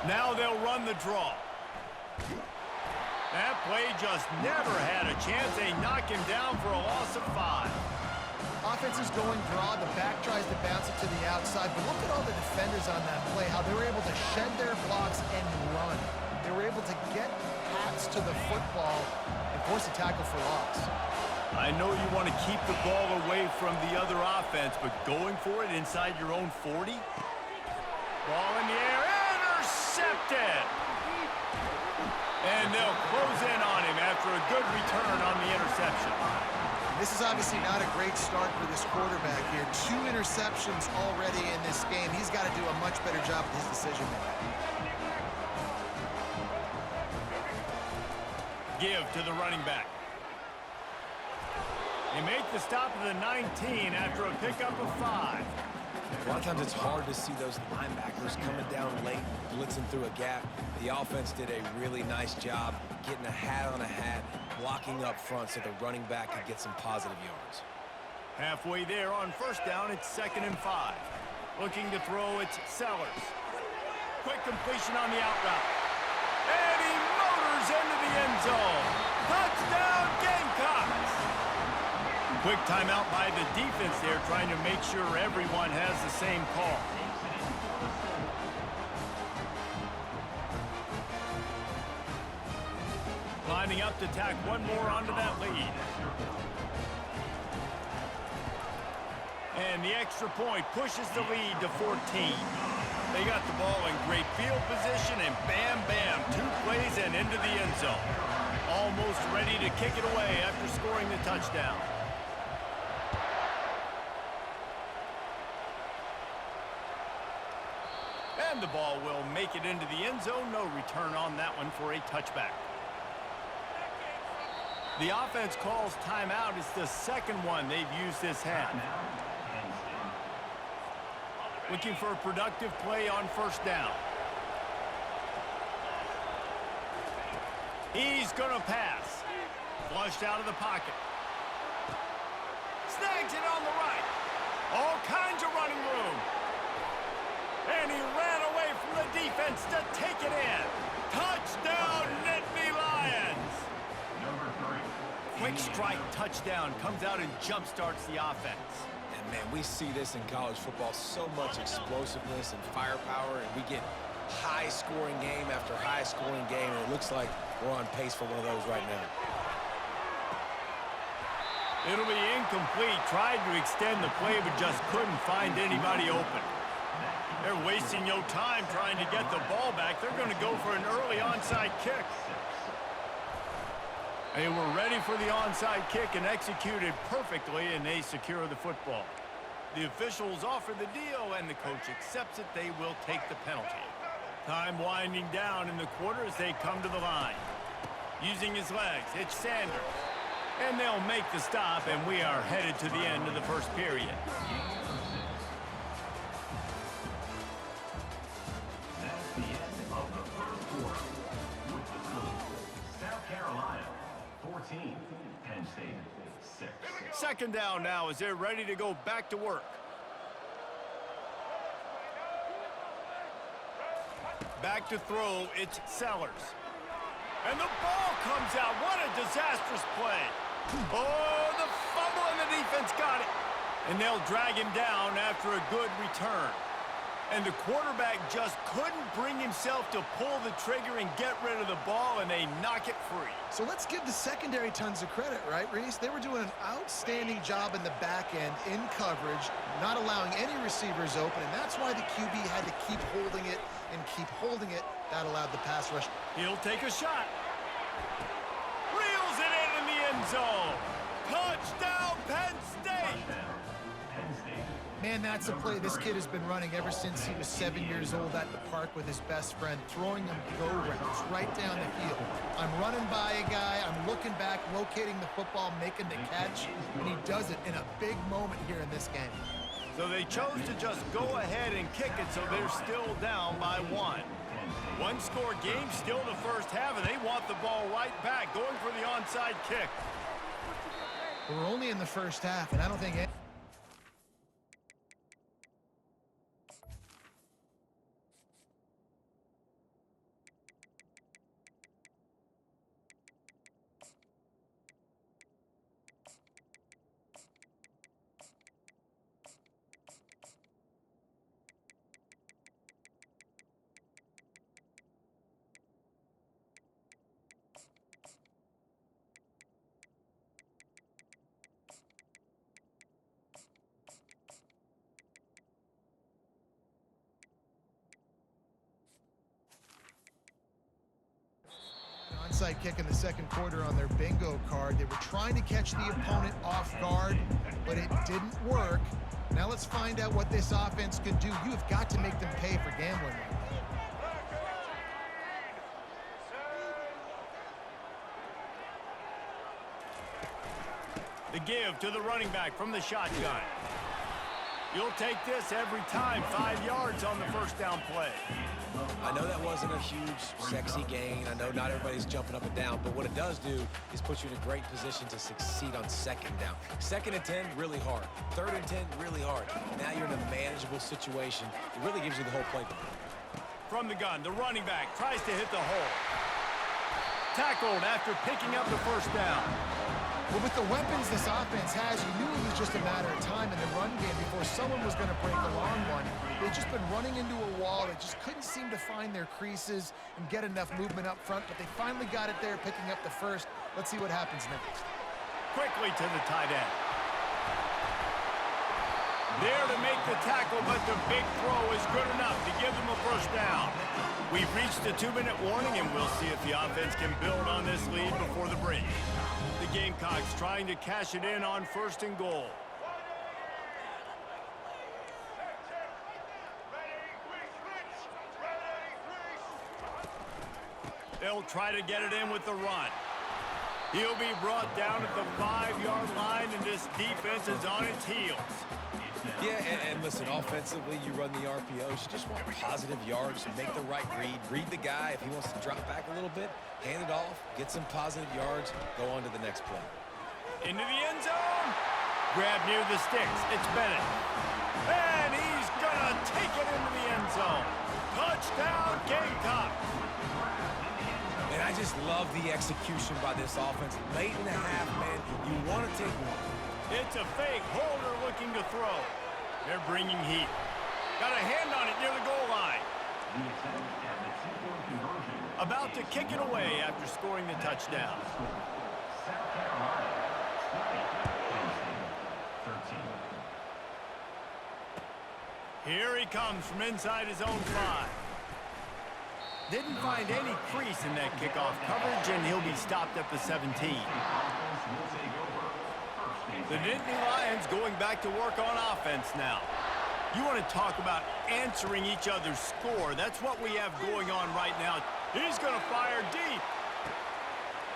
Now they'll run the draw. That play just never had a chance. They knock him down for a loss of 5. Offense is going draw. The back tries to bounce it to the outside. But look at all the defenders on that play, how they were able to shed their blocks and run. They were able to get hats to the football and force a tackle for loss. I know you want to keep the ball away from the other offense, but going for it inside your own 40? Ball in the air, intercepted! And they'll close in on him after a good return on the interception. This is obviously not a great start for this quarterback here. 2 interceptions already in this game. He's got to do a much better job with his decision-making. Give to the running back. They make the stop of the 19 after a pickup of 5. A lot of times it's hard to see those linebackers coming down late, blitzing through a gap. The offense did a really nice job getting a hat on a hat, blocking up front so the running back could get some positive yards. Halfway there on first down, it's 2nd and 5. Looking to throw, it's Sellers. Quick completion on the out route. And he motors into the end zone. Touchdown, Gamecocks! Quick timeout by the defense there, trying to make sure everyone has the same call. Lining up to tack one more onto that lead. And the extra point pushes the lead to 14. They got the ball in great field position, and bam, bam, 2 plays and into the end zone. Almost ready to kick it away after scoring the touchdown. And the ball will make it into the end zone. No return on that one for a touchback. The offense calls timeout. It's the second one they've used this half. Looking for a productive play on first down. He's going to pass. Flushed out of the pocket. Snags it on the right. All kinds of running room. And he ran away from the defense to take it in. Touchdown, Nittany Lions! Quick strike touchdown comes out and jump-starts the offense. And, man, we see this in college football, so much explosiveness and firepower, and we get high-scoring game after high-scoring game, and it looks like we're on pace for one of those right now. It'll be incomplete. Tried to extend the play, but just couldn't find anybody open. They're wasting no time trying to get the ball back. They're going to go for an early onside kick. They were ready for the onside kick and executed perfectly, and they secure the football. The officials offer the deal, and the coach accepts it. They will take the penalty. Time winding down in the quarter as they come to the line. Using his legs, it's Sanders. And they'll make the stop, and we are headed to the end of the first period. Penn State 6. Second down now as they're ready to go back to work. Back to throw, it's Sellers. And the ball comes out. What a disastrous play. Oh, the fumble, and the defense got it. And they'll drag him down after a good return. And the quarterback just couldn't bring himself to pull the trigger and get rid of the ball, and they knock it free. So let's give the secondary tons of credit, right, Reese? They were doing an outstanding job in the back end, in coverage, not allowing any receivers open, and that's why the QB had to keep holding it and keep holding it. That allowed the pass rush. He'll take a shot. Reels it in the end zone. Touchdown, Penn State! Man, that's a play this kid has been running ever since he was 7 years old at the park with his best friend, throwing them go-routes right down the field. I'm running by a guy, I'm looking back, locating the football, making the catch, and he does it in a big moment here in this game. So they chose to just go ahead and kick it, so they're still down by 1. One-score game, still the first half, and they want the ball right back, going for the onside kick. We're only in the first half, and I don't think onside kick in the second quarter on their bingo card. They were trying to catch the opponent off guard, but it didn't work. Now let's find out what this offense can do. You have got to make them pay for gambling right now. The give to the running back from the shotgun. You'll take this every time. 5 yards on the first down play. I know that wasn't a huge, sexy gain. I know not everybody's jumping up and down, but what it does do is put you in a great position to succeed on second down. 2nd and 10, really hard. 3rd and 10, really hard. Now you're in a manageable situation. It really gives you the whole playbook. From the gun, the running back tries to hit the hole. Tackled after picking up the first down. But with the weapons this offense has, you knew it was just a matter of time in the run game before someone was going to break a long one. They've just been running into a wall. They just couldn't seem to find their creases and get enough movement up front, but they finally got it there, picking up the first. Let's see what happens next. Quickly to the tight end. There to make the tackle, but the big throw is good enough to give them a first down. We've reached the 2-minute warning, and we'll see if the offense can build on this lead before the break. The Gamecocks trying to cash it in on 1st and goal. They'll try to get it in with the run. He'll be brought down at the 5-yard line, and this defense is on its heels. Yeah, and listen, offensively, you run the RPOs. You just want positive yards, make the right read the guy. If he wants to drop back a little bit, hand it off, get some positive yards, go on to the next play. Into the end zone. Grab near the sticks. It's Bennett. And he's going to take it into the end zone. Touchdown, Gamecocks. And I just love the execution by this offense. Late in the half, man, you want to take one. It's a fake. Holder looking to throw. They're bringing heat. Got a hand on it near the goal line. About to kick it away after scoring the touchdown. Here he comes from inside his own 5. Didn't find any crease in that kickoff coverage, and he'll be stopped at the 17. The Nittany Lions going back to work on offense now. You want to talk about answering each other's score. That's what we have going on right now. He's going to fire deep.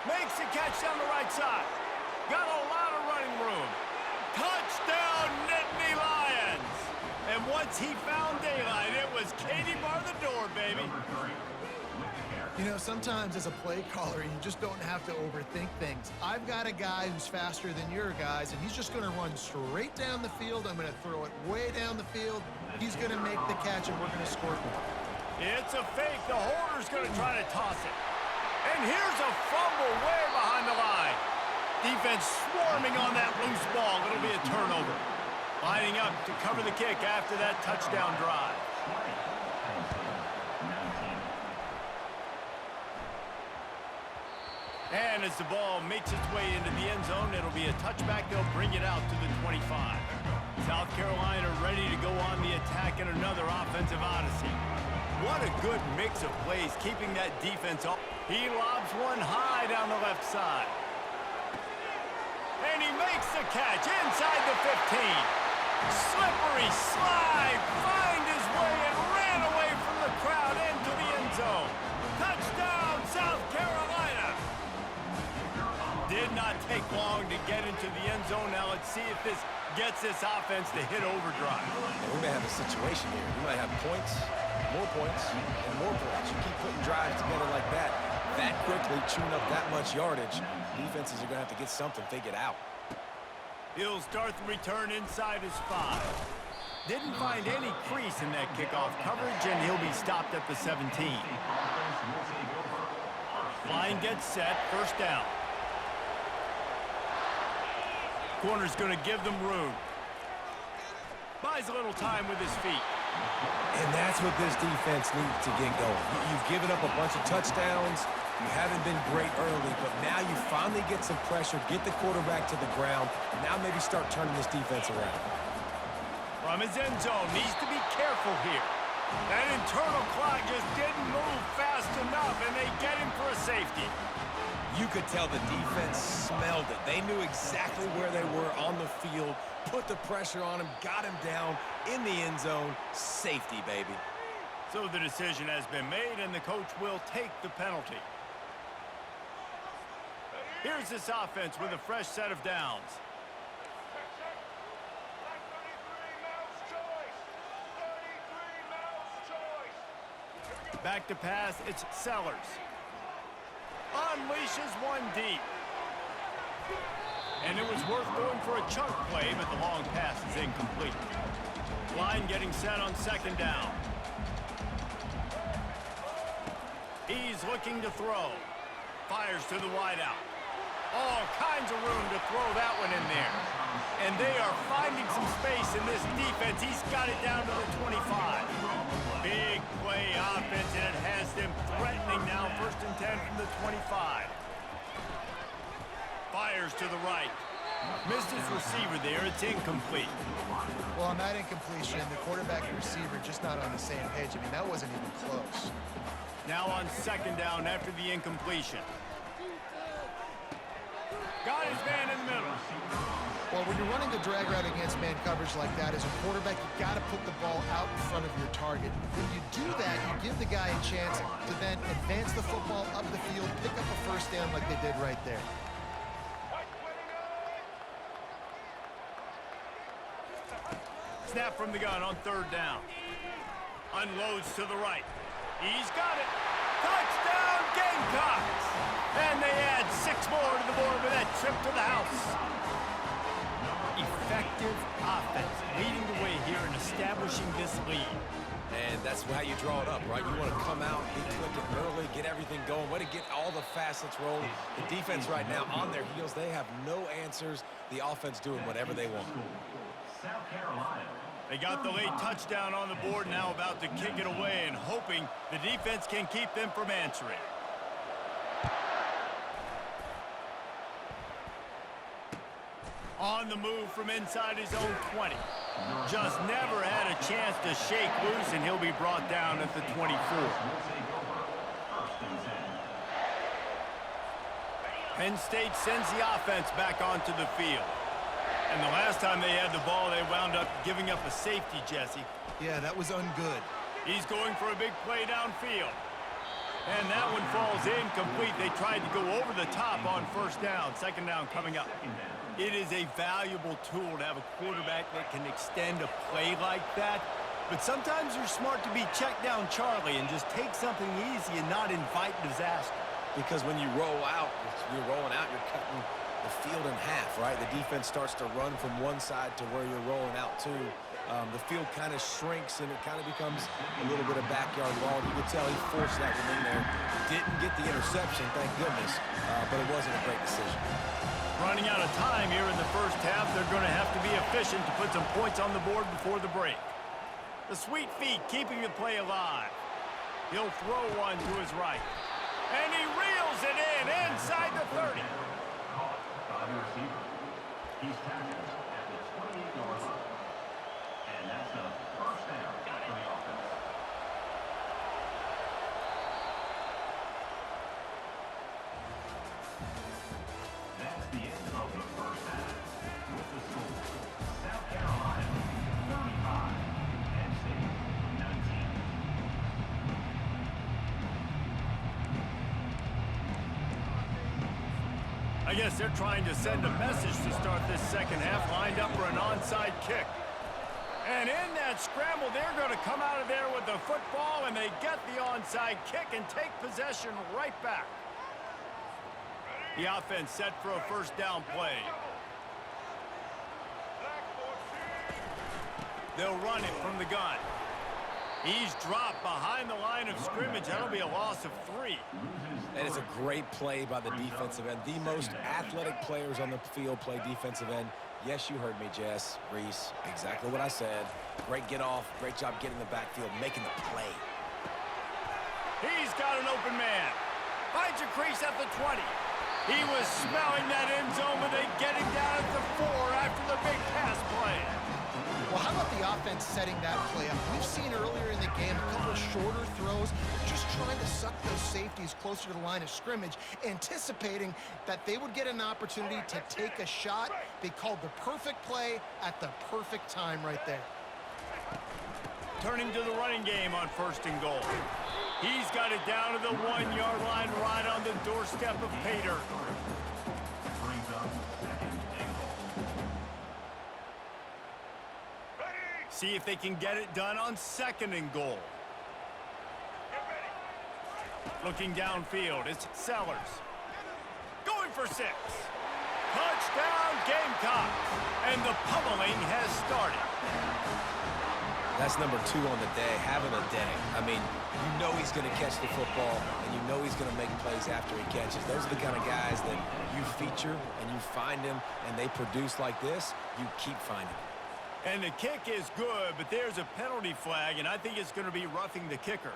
Makes the catch down the right side. Got a lot of running room. Touchdown, Nittany Lions! And once he found daylight, it was Katie bar the door, baby. You know, sometimes as a play caller, you just don't have to overthink things. I've got a guy who's faster than your guys, and he's just going to run straight down the field. I'm going to throw it way down the field. He's going to make the catch, and we're going to score for him. It's a fake. The holder's going to try to toss it. And here's a fumble way behind the line. Defense swarming on that loose ball. It'll be a turnover. Lining up to cover the kick after that touchdown drive. And as the ball makes its way into the end zone, it'll be a touchback. They'll bring it out to the 25. South Carolina ready to go on the attack in another offensive odyssey. What a good mix of plays, keeping that defense off. He lobs one high down the left side. And he makes the catch inside the 15. Slippery slide, find his way and ran away from the crowd into the end zone. Touchdown, South Carolina. Did not take long to get into the end zone. Now let's see if this gets this offense to hit overdrive. And we may have a situation here. We might have points, and more points. You keep putting drives together like that quickly, chewing up that much yardage. Defenses are going to have to get something figured out. He'll start the return inside his 5. Didn't find any crease in that kickoff coverage, and he'll be stopped at the 17. Line gets set, first down. Corner's going to give them room. Buys a little time with his feet. And that's what this defense needs to get going. You've given up a bunch of touchdowns. You haven't been great early, but now you finally get some pressure, get the quarterback to the ground, and now maybe start turning this defense around. From his end zone, needs to be careful here. That internal clock just didn't move fast enough, and they get him for a safety. You could tell the defense smelled it. They knew exactly where they were on the field, put the pressure on him, got him down in the end zone. Safety, baby. So the decision has been made, and the coach will take the penalty. Here's this offense with a fresh set of downs. Back to pass, it's Sellers. Unleashes one deep. And it was worth going for a chunk play, but the long pass is incomplete. Line getting set on second down. He's looking to throw. Fires to the wideout. All kinds of room to throw that one in there. And they are finding some space in this defense. He's got it down to the 25. Big play offense, and it has them threatening now. 1st and 10 from the 25. Fires to the right. Missed his receiver there. It's incomplete. Well, on that incompletion, the quarterback and receiver just not on the same page. I mean, that wasn't even close. Now on second down after the incompletion. Got his man in the middle. Well, when you're running a drag route against man coverage like that, as a quarterback, you've got to put the ball out in front of your target. When you do that, you give the guy a chance to then advance the football up the field, pick up a first down like they did right there. Snap from the gun on 3rd down. Unloads to the right. He's got it. Touchdown, Gamecocks! And they add 6 more to the board with that trip to the house. Effective offense leading the way here and establishing this lead. And that's how you draw it up, right? You want to come out, be clicking early, get everything going, way to get all the facets rolling. The defense right now on their heels, they have no answers. The offense doing whatever they want. South Carolina. They got the late touchdown on the board, now about to kick it away and hoping the defense can keep them from answering. On the move from inside his own 20. Just never had a chance to shake loose, and he'll be brought down at the 24. Penn State sends the offense back onto the field. And the last time they had the ball, they wound up giving up a safety, Jesse. Yeah, that was ungood. He's going for a big play downfield. And that one falls incomplete. They tried to go over the top on 1st down. 2nd down coming up. It is a valuable tool to have a quarterback that can extend a play like that. But sometimes you're smart to be check down Charlie and just take something easy and not invite disaster. Because when you roll out, you're rolling out, you're cutting the field in half, right? The defense starts to run from one side to where you're rolling out to. The field kind of shrinks and it kind of becomes a little bit of backyard ball. You could tell he forced that one in there. Didn't get the interception, thank goodness, but it wasn't a great decision. Running out of time here in the 1st half, they're going to have to be efficient to put some points on the board before the break. The sweet feet keeping the play alive. He'll throw one to his right. And he reels it in inside the 30. Caught by the receiver. He's tackled at the 28-yard line. And that's a 1st down for the offense. That's the end of the 1st half. With the score, South Carolina 35, Penn State 19. I guess they're trying to send a message to start this 2nd half, lined up for an onside kick. And in that scramble, they're going to come out of there with the football, and they get the onside kick and take possession right back. The offense set for a 1st down play. They'll run it from the gun. He's dropped behind the line of scrimmage. That'll be a loss of 3. That is a great play by the defensive end. The most athletic players on the field play defensive end. Yes, you heard me, Jess, Reese. Exactly what I said. Great get off. Great job getting the backfield, making the play. He's got an open man. Finds a crease at the 20. He was smelling that end zone, but they get him down at the 4 after the big pass play. Well, how about the offense setting that play up? We've seen earlier in the game a couple of shorter throws, just trying to suck those safeties closer to the line of scrimmage, anticipating that they would get an opportunity to take a shot. They called the perfect play at the perfect time right there. Turning to the running game on 1st and goal. He's got it down to the 1-yard line right on the doorstep of Pater. Brings up 2nd and goal. See if they can get it done on 2nd and goal. Looking downfield, it's Sellers. Going for 6. Touchdown Gamecocks. And the pummeling has started. That's number 2 on the day, having a day. I mean, you know he's going to catch the football, and you know he's going to make plays after he catches. Those are the kind of guys that you feature, and you find them, and they produce like this, you keep finding them. And the kick is good, but there's a penalty flag, and I think it's going to be roughing the kicker.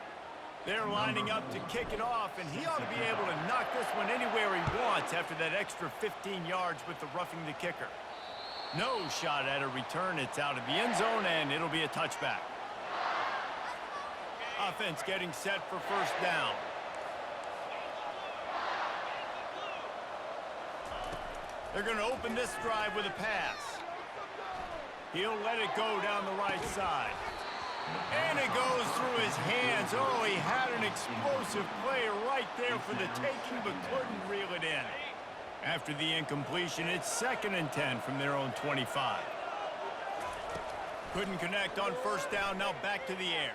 They're lining up to kick it off, and he ought to be able to knock this one anywhere he wants after that extra 15 yards with the roughing the kicker. No shot at a return. It's out of the end zone, and it'll be a touchback. Offense getting set for 1st down. They're going to open this drive with a pass. He'll let it go down the right side. And it goes through his hands. Oh, he had an explosive play right there for the taking, but couldn't reel it in. After the incompletion, it's 2nd and 10 from their own 25. Couldn't connect on 1st down, now back to the air.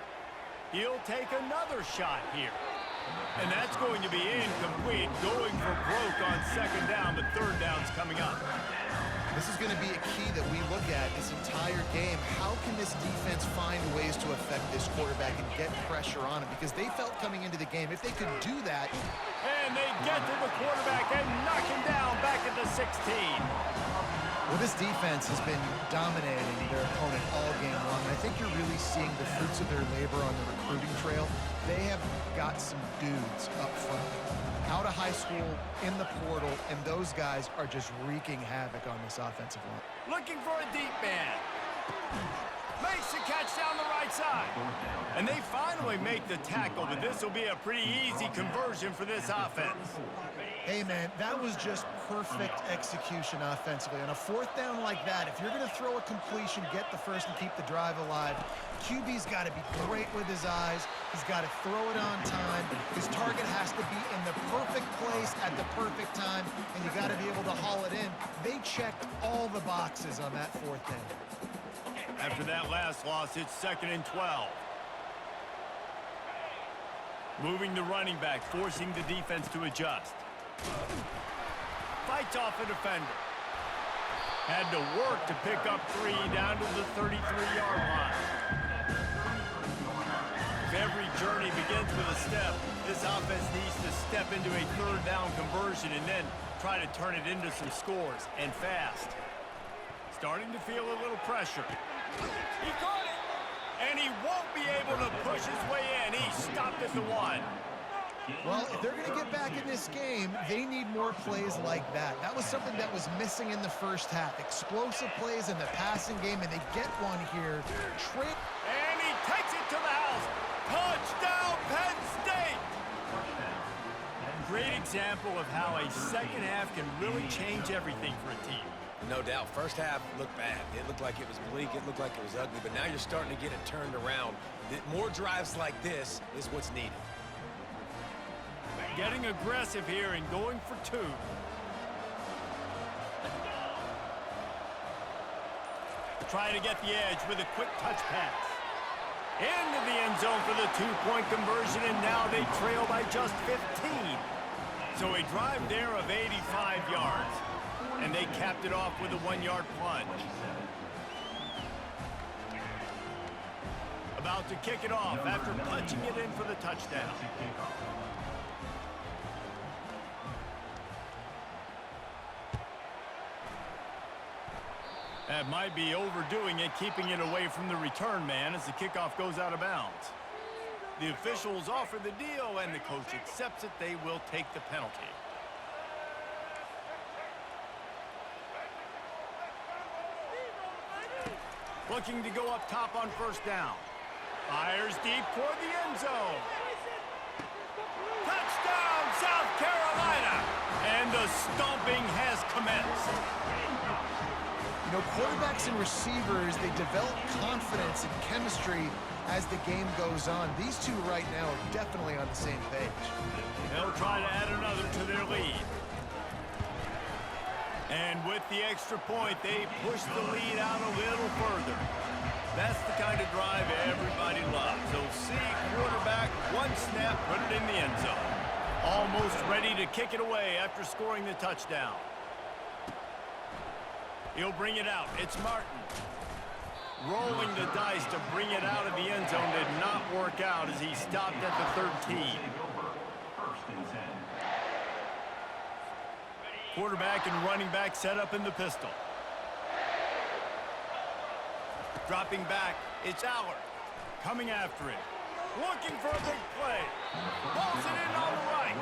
He'll take another shot here. And that's going to be incomplete, going for broke on 2nd down, but 3rd down's coming up. This is going to be a key that we look at this entire game. How can this defense find ways to affect this quarterback and get pressure on him? Because they felt coming into the game, if they could do that. And they get to the quarterback and knock him down back at the 16. Well, this defense has been dominating their opponent all game long. And I think you're really seeing the fruits of their labor on the recruiting trail. They have got some dudes up front, out of high school, in the portal, and those guys are just wreaking havoc on this offensive line. Looking for a deep man. Makes the catch down the right side. And they finally make the tackle, but this will be a pretty easy conversion for this offense. Hey, man, that was just perfect execution offensively. On a 4th down like that, if you're going to throw a completion, get the first and keep the drive alive, QB's got to be great with his eyes. He's got to throw it on time. His target has to be in the perfect place at the perfect time, and you got to be able to haul it in. They checked all the boxes on that 4th down. After that last loss, it's 2nd and 12. Moving the running back, forcing the defense to adjust. Fights off a defender. Had to work to pick up 3 down to the 33-yard line. If every journey begins with a step, this offense needs to step into a 3rd down conversion and then try to turn it into some scores, and fast. Starting to feel a little pressure. He caught it! And he won't be able to push his way in. He stopped at the 1. Well, if they're going to get back in this game, they need more plays like that. That was something that was missing in the 1st half. Explosive plays in the passing game, and they get one here. And he takes it to the house. Touchdown, Penn State! Great example of how a 2nd half can really change everything for a team. No doubt. 1st half looked bad. It looked like it was bleak. It looked like it was ugly. But now you're starting to get it turned around. More drives like this is what's needed. Getting aggressive here and going for 2. Trying to get the edge with a quick touch pass. Into the end zone for the 2-point conversion, and now they trail by just 15. So a drive there of 85 yards. And they capped it off with a 1-yard plunge. About to kick it off after punching it in for the touchdown. That might be overdoing it, keeping it away from the return man as the kickoff goes out of bounds. The officials offer the deal, and the coach accepts it. They will take the penalty. Looking to go up top on first down. Fires deep toward the end zone. Touchdown, South Carolina! And the stomping has commenced. You know, quarterbacks and receivers, they develop confidence and chemistry as the game goes on. These two right now are definitely on the same page. They'll try to add another to their lead. And with the extra point, they push the lead out a little further. That's the kind of drive everybody loves. They'll see quarterback, one snap, put it in the end zone. Almost ready to kick it away after scoring the touchdown. He'll bring it out. It's Martin. Rolling the dice to bring it out of the end zone did not work out as he stopped at the 13. First and 10. Quarterback and running back set up in the pistol. Dropping back, it's Aller. Coming after him. Looking for a big play. Pulls it in on the right.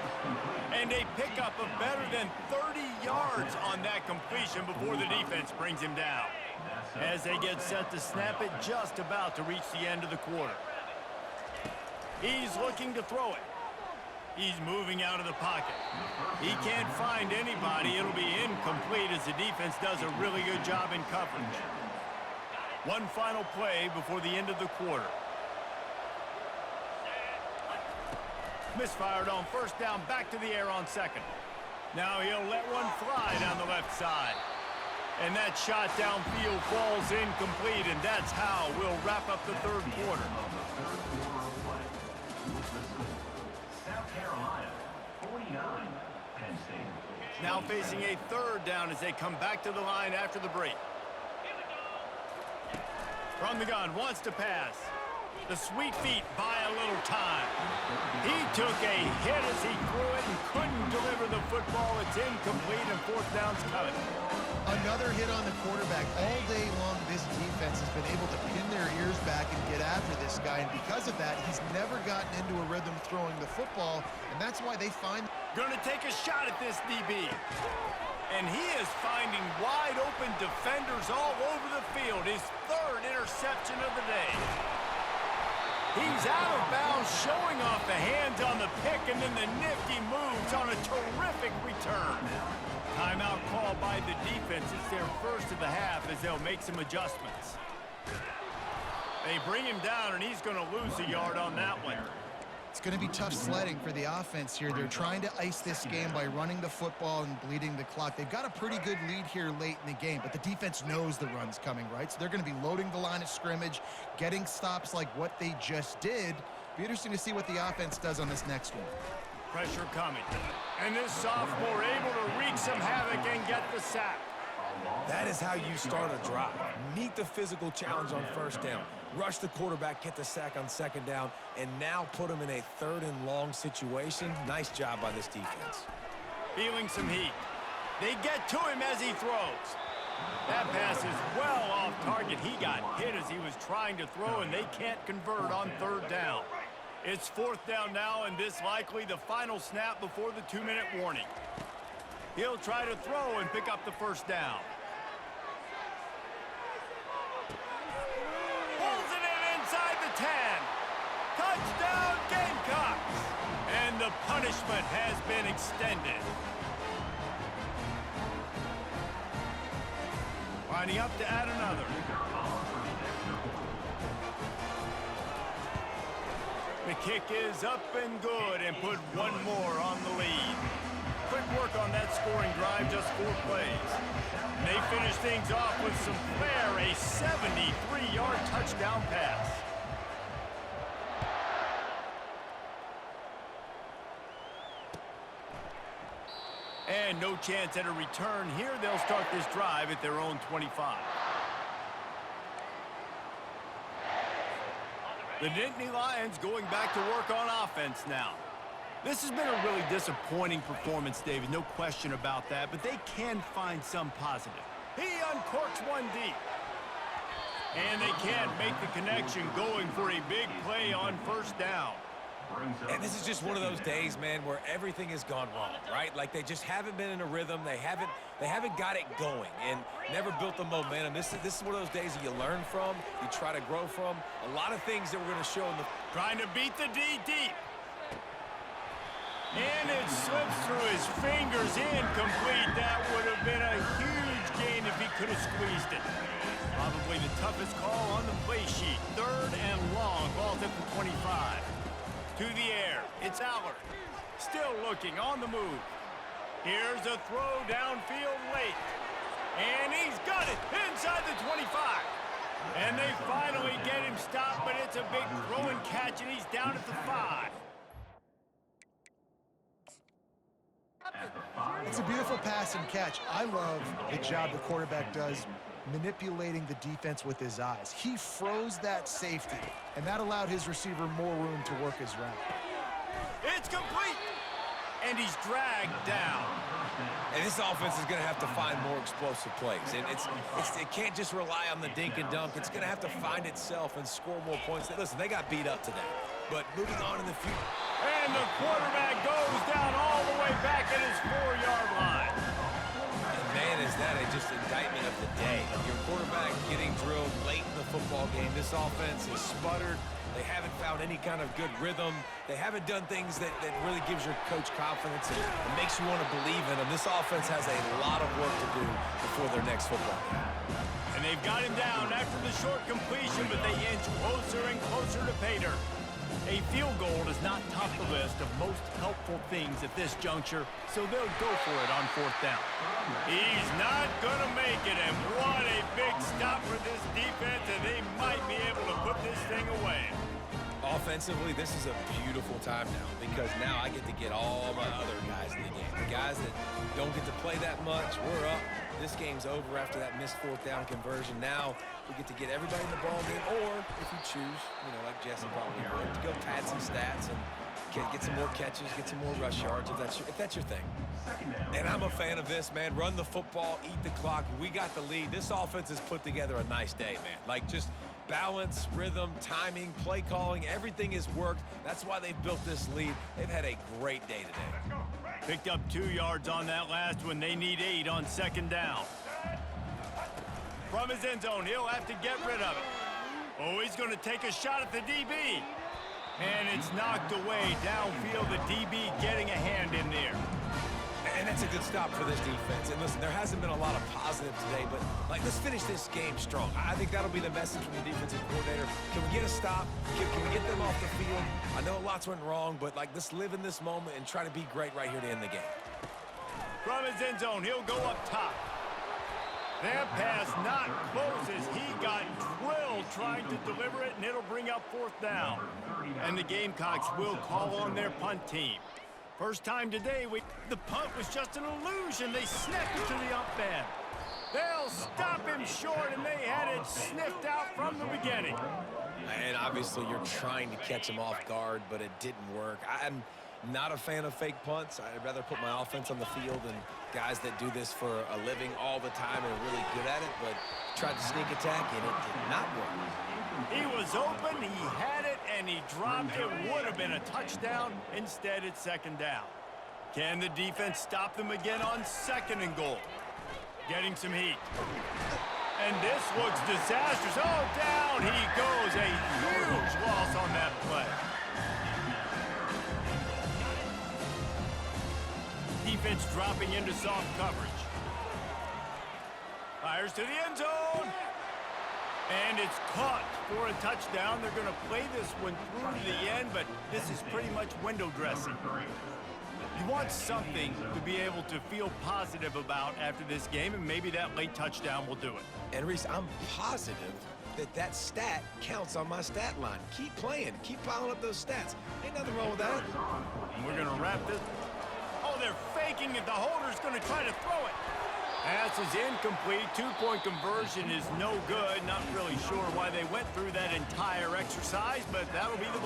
And a pickup of better than 30 yards on that completion before the defense brings him down. As they get set to snap it, just about to reach the end of the quarter. He's looking to throw it. He's moving out of the pocket. He can't find anybody. It'll be incomplete as the defense does a really good job in coverage. One final play before the end of the quarter. Misfired on first down, back to the air on second. Now he'll let one fly down the left side. And that shot downfield falls incomplete, and that's how we'll wrap up the third quarter. South Carolina, 49. Penn State. Now facing a third down as they come back to the line after the break. From the gun, wants to pass. The sweet feet buy a little time. He took a hit as he threw it and couldn't deliver the football. It's incomplete and fourth down's coming. Another hit on the quarterback. All day long, this defense has been able to pin their ears back and get after this guy. And because of that, he's never gotten into a rhythm throwing the football. And that's why they find... Gonna take a shot at this DB. And he is finding wide open defenders all over the field. His third interception of the day. He's out of bounds, showing off the hands on the pick, and then the nifty moves on a terrific return. Timeout call by the defense. It's their first of the half as they'll make some adjustments. They bring him down, and he's going to lose a yard on that one. It's going to be tough sledding for the offense here. They're trying to ice this game by running the football and bleeding the clock. They've got a pretty good lead here late in the game, but the defense knows the run's coming, right? So they're going to be loading the line of scrimmage, getting stops like what they just did. Be interesting to see what the offense does on this next one. Pressure coming. And this sophomore able to wreak some havoc and get the sack. That is how you start a drive. Meet the physical challenge on first down. Rush the quarterback, get the sack on second down, and now put him in a third and long situation. Nice job by this defense. Feeling some heat. They get to him as he throws. That pass is well off target. He got hit as he was trying to throw, and they can't convert on third down. It's fourth down now, and this likely the final snap before the 2-minute warning. He'll try to throw and pick up the first down. Pulls it in inside the 10. Touchdown, Gamecocks! And the punishment has been extended. Lining up to add another. The kick is up and good and put one more on the lead. Quick work on that scoring drive, just 4 plays. And they finish things off with some flair, a 73-yard touchdown pass. And no chance at a return here. They'll start this drive at their own 25. The Nittany Lions going back to work on offense now. This has been a really disappointing performance, David, no question about that, but they can find some positive. He uncorks one deep. And they can't make the connection, going for a big play on first down. And this is just one of those days, man, where everything has gone wrong, right? Like they just haven't been in a rhythm. They haven't got it going and never built the momentum. This is one of those days that you learn from, you try to grow from. A lot of things that we're going to show in the... Trying to beat the D deep. And it slips through his fingers, incomplete. That would have been a huge gain if he could have squeezed it. Probably the toughest call on the play sheet. 3rd and long, ball's at the 25. To the air, it's Allard. Still looking, on the move. Here's a throw downfield late. And he's got it inside the 25. And they finally get him stopped, but it's a big throw and catch, and he's down at the 5. It's a beautiful pass and catch. I love the job the quarterback does manipulating the defense with his eyes. He froze that safety, and that allowed his receiver more room to work his route. It's complete, and he's dragged down. And this offense is going to have to find more explosive plays. And it can't just rely on the dink and dunk. It's going to have to find itself and score more points. Listen, they got beat up today. But moving on in the future. And the quarterback goes down all the way back at his 4-yard line. And man, is that just indictment of the day. Your quarterback getting drilled late in the football game. This offense is sputtered. They haven't found any kind of good rhythm. They haven't done things that really gives your coach confidence and makes you want to believe in them. This offense has a lot of work to do before their next football game. And they've got him down after the short completion, but they inch closer and closer to pay dirt. A field goal does not top the list of most helpful things at this juncture, so they'll go for it on 4th down. He's not going to make it, and what a big stop for this defense, and they might be able to put this thing away. Offensively, this is a beautiful time now because now I get to get all my other guys in the game. The guys that don't get to play that much, we're up. This game's over after that missed 4th down conversion. Now we get to get everybody in the ball game, or if you choose, like Jesse probably would, to go pad some stats and get some more catches, get some more rush yards if that's your thing. And I'm a fan of this, man. Run the football, eat the clock. We got the lead. This offense has put together a nice day, man. Like just balance, rhythm, timing, play calling, everything has worked. That's why they've built this lead. They've had a great day today. Picked up 2 yards on that last one. They need 8 on 2nd down. From his end zone, he'll have to get rid of it. Oh, he's going to take a shot at the DB. And it's knocked away downfield. The DB getting a hand in there. And that's a good stop for this defense. And listen, there hasn't been a lot of positive today, but let's finish this game strong. I think that'll be the message from the defensive coordinator. Can we get a stop? Can we get them off the field? I know lots went wrong, but let's live in this moment and try to be great right here to end the game. From his end zone, he'll go up top. That pass not close as he got drilled trying to deliver it, and it'll bring up 4th down. And the Gamecocks will call on their punt team. First time today, the punt was just an illusion. They snapped it to the up man. They'll stop him short, and they had it sniffed out from the beginning. And obviously, you're trying to catch him off guard, but it didn't work. I'm not a fan of fake punts. I'd rather put my offense on the field and guys that do this for a living all the time and are really good at it, but tried to sneak attack, and it did not work. He was open, he had it, and he dropped it. Would have been a touchdown. Instead, it's 2nd down. Can the defense stop them again on 2nd and goal? Getting some heat. And this looks disastrous. Oh, down he goes. A huge loss on that play. Defense dropping into soft coverage. Fires to the end zone. And it's caught for a touchdown. They're going to play this one through to the end, but this is pretty much window dressing. You want something to be able to feel positive about after this game, and maybe that late touchdown will do it. And Reese, I'm positive that stat counts on my stat line. Keep playing. Keep piling up those stats. Ain't nothing wrong with that. And we're going to wrap this. Oh, they're faking it. The holder's going to try to throw it. Pass is incomplete. 2-point conversion is no good. Not really sure why they went through that entire exercise, but that'll be the